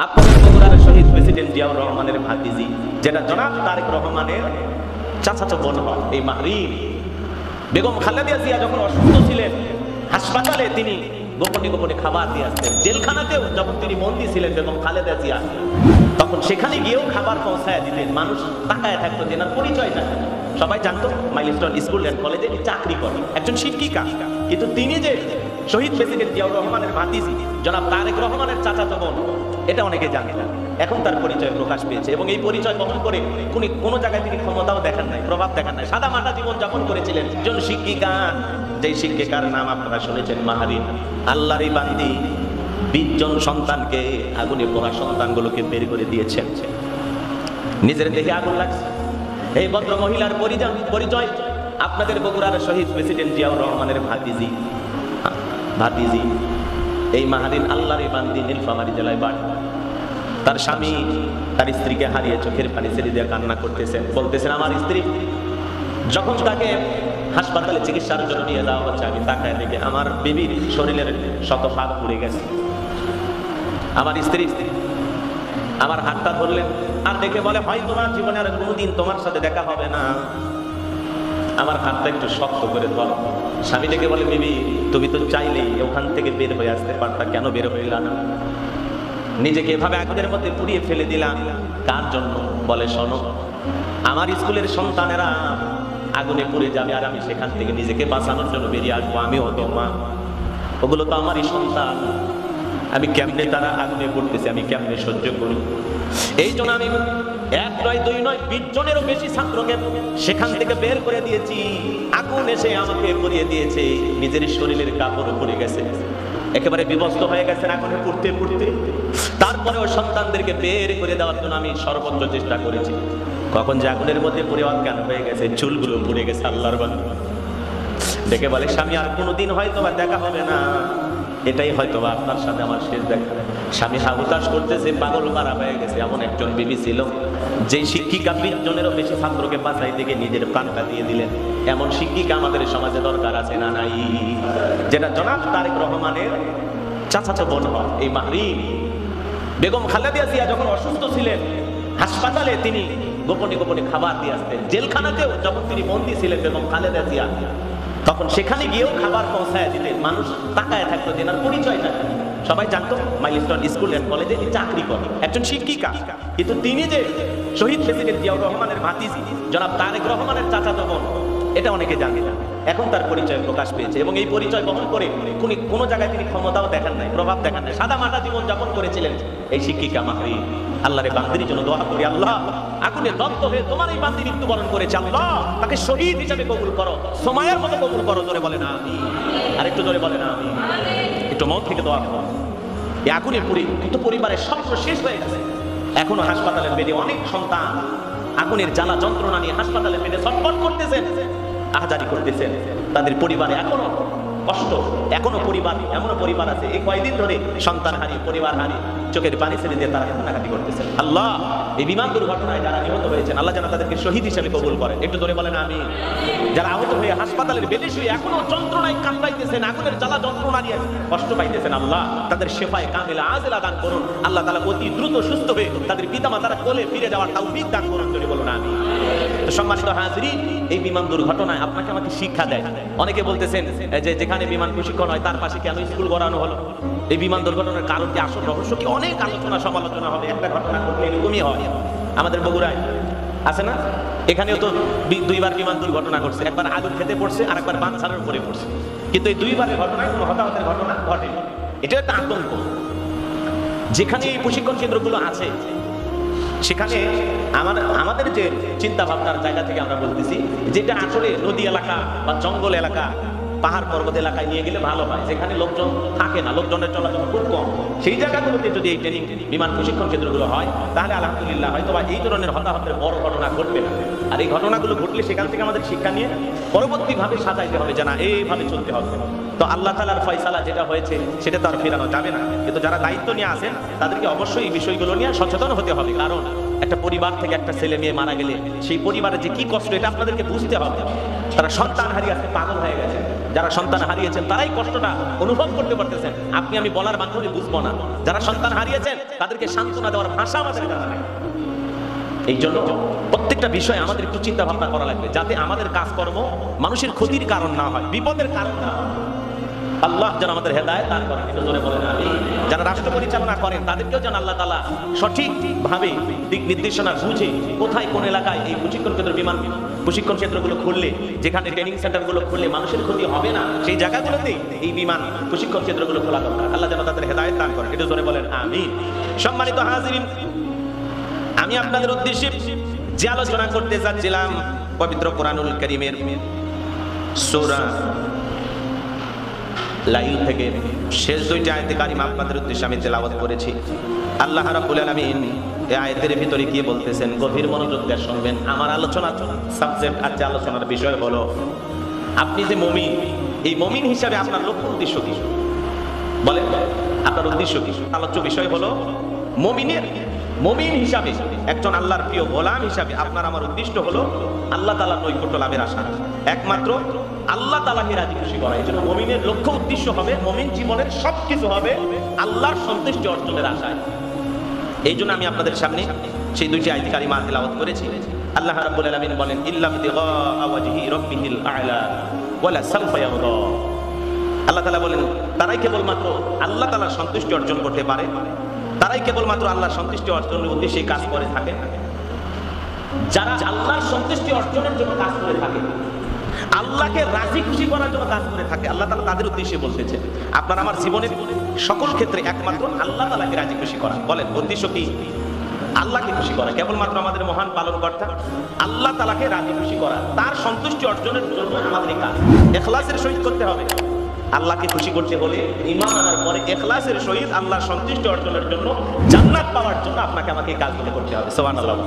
আপনাদের বগুড়ার শহীদ প্রেসিডেন্ট জিয়াউর রহমানের ভাতিজি, যেটা জনাব তারেক রহমানের চাচাতো বোন হয়, এই মাহরিন বেগম খালেদা জিয়া যখন অসুস্থ ছিলেন হাসপাতালে তিনি গোপনে গোপনে খাবার দিয়ে আসতেন। জেলখানাতেও যখন তিনি বন্দী ছিলেন বেগম খালেদা জিয়া, তখন সেখানে গিয়েও খাবার পৌঁছায় দিতেন। মানুষ তাকায় থাকতো, যেনার পরিচয়টা সবাই জানতো। মাইলস্টোন স্কুল অ্যান্ড কলেজে চাকরি করেন, একজন শিক্ষিকা। কিন্তু তিনি যে শহীদ প্রেসিডেন্ট জিয়াউর রহমানের ভাতিজি জনাব তারেক রহমানের চাচাতো বোন, এটা অনেকে জানে না। এখন তার পরিচয় প্রকাশ পেয়েছে এবং এই পরিচয় বহন করে কোনো জায়গায় তিনি ক্ষমতাও দেখান নাই, প্রভাব দেখান নাই, সাদা মাটা জীবন যাপন করেছিলেন। একজন শিক্ষিকা, যেই শিক্ষিকার নাম আপনারা শুনেছেন মাহরিন। আল্লাহরই বান্দি 20 জন সন্তানকে আগুনে পোড়া সন্তানগুলোকে বের করে দিয়েছেন। নিজের দেহে আগুন লাগছে। এই ভদ্র মহিলার পরিচয় আপনাদের বগুড়ার শহীদ প্রেসিডেন্ট জিয়াউর রহমানের ভাতিজি এই মাহরিন আল্লাহরই বান্দি নীলফামারী জেলায় বাড়ি। তার স্বামী তার স্ত্রীকে হারিয়ে চোখের পানি ছেড়ে দিয়ে কান্না করতেছেন, বলতেছেন আমার স্ত্রী যখন তাকে হাসপাতালে চিকিৎসার জন্য নিয়ে যাওয়া হচ্ছে, আমি তাকায় দেখে আমার বেবির শরীরের শত হাত পুড়ে গেছে। আমার স্ত্রী আমার হাতটা ধরলেন আর দেখে বলে, হয় তোমার জীবনে আর কোনোদিন তোমার সাথে দেখা হবে না, আমার হাতটা একটু শক্ত করে ধরো। স্বামী ডেকে বলে, বিবি তুমি তো চাইলেই ওখান থেকে বের হয়ে আসতে পারতা, কেন বের হইলা না? নিজেকে এভাবে আগুনের মধ্যে পুড়িয়ে ফেলে দিলাম কার জন্য? বলে, শোনো, আমার স্কুলের সন্তানেরা আগুনে পুড়ে যাবে আর আমি সেখান থেকে নিজেকে বাঁচানোর জন্য বেরিয়ে আসবো। আমিও তো মা, ওগুলো তো আমারই সন্তান, আমি কেমনে তারা আগুনে পড়তেছে আমি কেমনে সহ্য করি? এই জন্য আমি 1 নয় 2 নয় 20 জনেরও বেশি ছাত্রকে সেখান থেকে বের করে দিয়েছি। আগুন এসে আমাকে পুড়িয়ে দিয়েছে, নিজের শরীরের কাপড় পুড়ে গেছে, একেবারে বিভস্ত হয়ে গেছে আগুনে পুড়তে পুড়তে। তারপরেও সন্তানদেরকে বের করে দেওয়ার জন্য আমি সর্বোচ্চ চেষ্টা করেছি। কখন যে আগুনের মধ্যে পুড়ে অজ্ঞান হয়ে গেছে, চুলগুলো পুড়ে গেছে। আল্লাহর বান্দা দেখে বলে, স্বামী আর কোনোদিন হয়তো বা দেখা হবে না, এটাই হয়তো আপনার সাথে আমার শেষ দেখা। স্বামী হাহুতাশ করতেছে, পাগল মারা হয়ে গেছে। এমন একজন বিবি ছিল যেই শিক্ষিকা 20 জনেরও বেশি ছাত্রকে বাঁচাই থেকে নিজের প্রাণটা দিয়ে দিলেন। এমন শিক্ষিকা আমাদের সমাজে দরকার আছে না নাই? যেটা জনাব তারেক রহমানের চাচাতো বোন হয়, এই মাহরিন বেগম খালেদা জিয়া যখন অসুস্থ ছিলেন হাসপাতালে তিনি গোপনে গোপনে খাবার দিয়ে আসতেন। জেলখানাতেও যখন তিনি বন্দী ছিলেন বেগম খালেদা জিয়া, তখন সেখানে গিয়েও খাবার পৌঁছায় দিতেন। মানুষ তাকায় থাকতো, যেনার পরিচয়টা সবাই জানতো। মাইলস্টোন স্কুল অ্যান্ড কলেজে চাকরি করেন, একজন শিক্ষিকা। কিন্তু তিনি যে শহীদ প্রেসিডেন্ট জিয়াউর রহমানের ভাতিজি জনাব তারেক রহমানের চাচাতো বোন, এটা অনেকে জানে না। এখন তার পরিচয় প্রকাশ পেয়েছে এবং এই পরিচয় বহন করে কোনো জায়গায় তিনি ক্ষমতাও দেখান নাই, প্রভাব দেখান নাই, সাদা মাটা জীবন যাপন করেছিলেন এই শিক্ষিকা মাহরিন। আল্লাহরে বান্দির জন্য দোয়া করি, আল্লাহ আগুনে দগ্ধ হয়ে তোমার এই বান্দি মৃত্যুবরণ করেছে, আল্লাহ তাকে শহীদ হিসেবে কবুল করো, সময়ের মতো কবুল করো। জোরে বলে না আমি, আর একটু জোরে বলে না আমি, একটু মন থেকে দোয়া করো। এই আগুনে পুড়ে কিন্তু পরিবারের স্বপ্ন শেষ হয়ে গেছে। এখনো হাসপাতালের বেডে অনেক সন্তান আগুনের জ্বালা যন্ত্রণা নিয়ে হাসপাতালের বেডে ছটফট করতেছেন, আহাজারি করতেছেন। তাদের পরিবারে এখনো কষ্ট, এখনো পরিবার, এমনও পরিবার আছে এই কয়েকদিন ধরে সন্তান হারিয়ে, পরিবার হারিয়ে চোখের পানি ছেড়ে দিয়ে তারা কান্নাকাটি করতেছেন। আল্লাহ এই বিমান দুর্ঘটনায় যারা নিহত হয়েছেন, আল্লাহ যেন তাদেরকে শহীদ হিসেবে কবুল করেন। একটু ধরে বলেন আমি। যারা আহত হয়ে হাসপাতালের বেডে শুয়ে এখনো যন্ত্রণায় কামড়াইতেছেন, আগুনের জ্বালা যন্ত্রণা নিয়ে কষ্ট পাইতেছেন, আল্লাহ তাদের শেফায়ে কামিলা আজেলা দান করুন। আল্লাহ তাআলা অতি দ্রুত সুস্থ হয়ে তাদের পিতামাতার কোলে ফিরে যাওয়ার তৌফিক দান করুন। জোরে বলুন আমি। তো সম্মানিত হাজিরিন, এই বিমান দুর্ঘটনায় আপনাকে আমাকে শিক্ষা দেয়। অনেকে বলতেছেন যে যেখানে বিমান প্রশিক্ষণ হয় তার পাশে কেন স্কুল গড়ানো হলো? এই বিমান দুর্ঘটনার কারণ কি, আসল রহস্য কি? অনেক আলোচনা সমালোচনা হবে। একটা ঘটনা ঘটলে এরকমই হয়। আমাদের বগুড়ায় আছে না, এখানেও তো 2বার বিমান দুর্ঘটনা ঘটছে। একবার আগুন খেতে পড়ছে আর একবার বাঁধছাড়ার উপরে পড়ছে। কিন্তু এই 2বারের ঘটনায় কোনো হতাহতের ঘটনা ঘটেনি। এটা একটা আতঙ্ক। যেখানে এই প্রশিক্ষণ কেন্দ্রগুলো আছে সেখানে আমাদের যে চিন্তা ভাবনার জায়গা থেকে আমরা বলতেছি, যেটা আসলে নদী এলাকা বা জঙ্গল এলাকা, পাহাড় পর্বত এলাকায় নিয়ে গেলে ভালো হয়, যেখানে লোকজন থাকে না, লোকজনের চলাচল খুব কম। সেই জায়গাগুলোতে যদি এই ট্রেনিং বিমান প্রশিক্ষণ কেন্দ্রগুলো হয় তাহলে আলহামদুলিল্লাহ হয়তো বা এই ধরনের হতাহতের বড় ঘটনা ঘটবে না। আর এই ঘটনাগুলো ঘটলে সেখান থেকে আমাদের শিক্ষা নিয়ে পরবর্তীভাবে সাজাইতে হবে যে না, এইভাবে চলতে হবে। তো আল্লাহ তাআলার ফয়সালা যেটা হয়েছে সেটা তো আর ফেরানো যাবে না। কিন্তু যারা দায়িত্ব নিয়ে আসেন তাদেরকে অবশ্যই এই বিষয়গুলো নিয়ে সচেতন হতে হবে। কারণ একটা পরিবার থেকে একটা ছেলে মেয়ে মারা গেলে সেই পরিবারের যে কি কষ্ট, এটা আপনাদেরকে বুঝতে হবে। তারা সন্তান হারিয়ে আসতে পাগল হয়ে গেছে। যারা সন্তান হারিয়েছেন তারাই কষ্টটা অনুভব করতে পারতেছেন, আপনি আমি বলার মাধ্যমে বুঝবো না। যারা সন্তান হারিয়েছেন তাদেরকে সান্ত্বনা দেওয়ার ভাষা আমাদের জানা নেই। এই জন্য প্রত্যেকটা বিষয়ে আমাদের একটু চিন্তা ভাবনা করা লাগবে, যাতে আমাদের কাজকর্ম মানুষের ক্ষতির কারণ না হয়, বিপদের কারণ না হয়। আল্লাহ যেন আমাদের হেদায়েত দান করেন, এটা জোরে বলেন আমিন। যারা রাষ্ট্র পরিচালনা করেন তাদেরকেও যেন আল্লাহ তাআলা সঠিকভাবে দিক নির্দেশনা বুঝে কোথায় কোন এলাকায় এই প্রশিক্ষণ কেন্দ্র, বিমান প্রশিক্ষণ ক্ষেত্রগুলো খুললে, যেখানে ট্রেনিং সেন্টারগুলো খুললে মানুষের ক্ষতি হবে না, সেই জায়গাগুলোতে এই বিমান প্রশিক্ষণ কেন্দ্রগুলো খোলা দরকার। আল্লাহ যেন তাদের হেদায়েত দান করেন, এটা জোরে বলেন আমিন। সম্মানিত হাজিরিন, আমি আপনাদের উদ্দেশ্যে যে আলোচনা করতে যাচ্ছিলাম পবিত্র কোরআনুল কারীমের সূরা লাইল থেকে শেষ দুইটা আয়াতে কারিমা আপনাদের উদ্দেশ্যে আমি তেলাওয়াত করেছি। আল্লাহ রাব্বুল আলামিন এই আয়াতের ভিতরে কি বলতেছেন গভীর মনোযোগ দিয়ে শুনবেন। আমার আলোচনার সাবজেক্ট আর যে আলোচনার বিষয় হলো, আপনি যে মুমিন, এই মুমিন হিসাবে আপনার লক্ষ্য উদ্দেশ্য কি? বলেন আপনার উদ্দেশ্য কি? আলোচ্য বিষয় হলো মুমিন হিসাবে, একজন আল্লাহর প্রিয় গোলাম হিসাবে আপনার আমার উদ্দেশ্য হলো আল্লাহ তাআলার নৈকট্য লাভের আশা, একমাত্র আল্লাহ তাআলাকে রাজি খুশি করা। এই জন্য মুমিনের লক্ষ্য উদ্দেশ্য হবে, মুমিন জীবনের সবকিছু হবে আল্লাহর সন্তুষ্টি অর্জনের আশায়। এই জন্য আমি আপনাদের সামনে সেই দুইটি আয়াত কারিমা তেলাওয়াত করেছি। আল্লাহ রাব্বুল আলামিন বলেন, ইল্লা বিতিগা ওয়াজহি রাব্বিহিল আ'লা ওয়ালা সাওফা ইয়ারদা। আল্লাহ তাআলা বলেন, তারাই কেবলমাত্র আল্লাহ তাআলার সন্তুষ্টি অর্জন করতে পারে, তারাই কেবলমাত্র আল্লাহর সন্তুষ্টি অর্জনের উদ্দেশ্যে কাজ করে থাকে। যারা আল্লাহর সন্তুষ্টি অর্জনের জন্য কাজ করে থাকে, আল্লাহকে রাজি খুশি করার জন্য কাজ করে থাকে, আল্লাহ তাআলা তাদের উদ্দেশ্যে বলতেছে আপনার আমার জীবনের সকল ক্ষেত্রে একমাত্র আল্লাহ তাআলাকে রাজি খুশি করা। বলেন উদ্দেশ্য কি? আল্লাহকে খুশি করা। কেবলমাত্র আমাদের মহান পালনকর্তা আল্লাহ তাআলাকে রাজি খুশি করা, তার সন্তুষ্টি অর্জনের জন্য আমাদের এই কাজ ইখলাসের সহিত করতে হবে। আল্লাহকে খুশি করতে হলে ঈমান আনার পরে ইখলাসের সহিত আল্লাহর সন্তুষ্টি অর্জনের জন্য, জান্নাত পাওয়ার জন্য আপনাকে আমাকে এই কাজগুলো করতে হবে। সুবহানাল্লাহ।